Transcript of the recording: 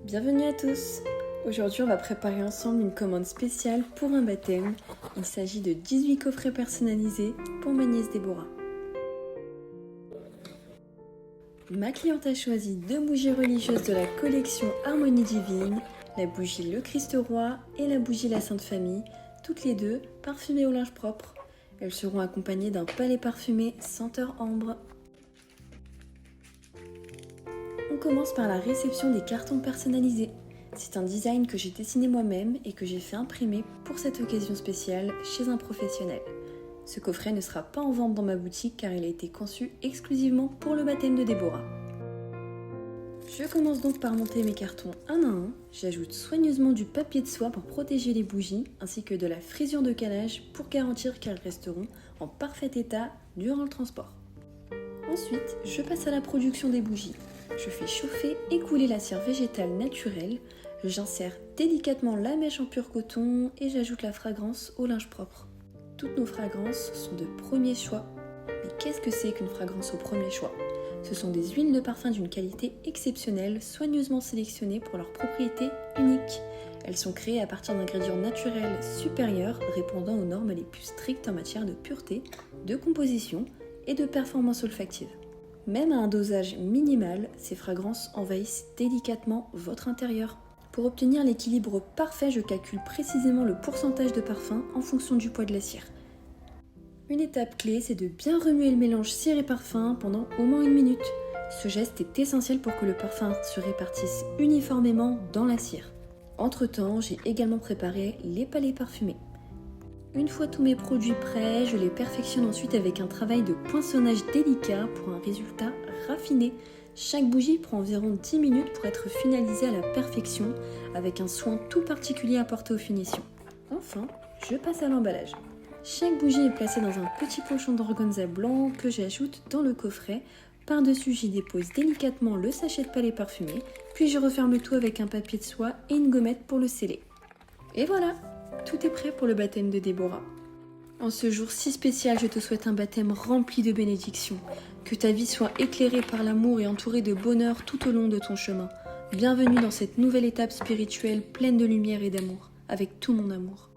Bienvenue à tous. Aujourd'hui, on va préparer ensemble une commande spéciale pour un baptême. Il s'agit de 18 coffrets personnalisés pour ma nièce Déborah. Ma cliente a choisi 2 bougies religieuses de la collection Harmonie Divine, la bougie Le Christ Roi et la bougie La Sainte Famille, toutes les deux parfumées au linge propre. Elles seront accompagnées d'un palais parfumé senteur ambre. On commence par la réception des cartons personnalisés. C'est un design que j'ai dessiné moi-même et que j'ai fait imprimer pour cette occasion spéciale chez un professionnel. Ce coffret ne sera pas en vente dans ma boutique car il a été conçu exclusivement pour le baptême de Déborah. Je commence donc par monter mes cartons un à un. J'ajoute soigneusement du papier de soie pour protéger les bougies ainsi que de la frisure de calage pour garantir qu'elles resteront en parfait état durant le transport. Ensuite, je passe à la production des bougies. Je fais chauffer et couler la cire végétale naturelle, j'insère délicatement la mèche en pur coton et j'ajoute la fragrance au linge propre. Toutes nos fragrances sont de premier choix. Mais qu'est-ce que c'est qu'une fragrance au premier choix ? Ce sont des huiles de parfum d'une qualité exceptionnelle, soigneusement sélectionnées pour leurs propriétés uniques. Elles sont créées à partir d'ingrédients naturels supérieurs répondant aux normes les plus strictes en matière de pureté, de composition et de performance olfactive. Même à un dosage minimal, ces fragrances envahissent délicatement votre intérieur. Pour obtenir l'équilibre parfait, je calcule précisément le pourcentage de parfum en fonction du poids de la cire. Une étape clé, c'est de bien remuer le mélange cire et parfum pendant au moins 1 minute. Ce geste est essentiel pour que le parfum se répartisse uniformément dans la cire. Entre-temps, j'ai également préparé les palets parfumés. Une fois tous mes produits prêts, je les perfectionne ensuite avec un travail de poinçonnage délicat pour un résultat raffiné. Chaque bougie prend environ 10 minutes pour être finalisée à la perfection, avec un soin tout particulier apporté aux finitions. Enfin, je passe à l'emballage. Chaque bougie est placée dans un petit pochon d'organza blanc que j'ajoute dans le coffret. Par-dessus, j'y dépose délicatement le sachet de palais parfumé, puis je referme le tout avec un papier de soie et une gommette pour le sceller. Et voilà! Tout est prêt pour le baptême de Déborah. En ce jour si spécial, je te souhaite un baptême rempli de bénédictions. Que ta vie soit éclairée par l'amour et entourée de bonheur tout au long de ton chemin. Bienvenue dans cette nouvelle étape spirituelle pleine de lumière et d'amour, avec tout mon amour.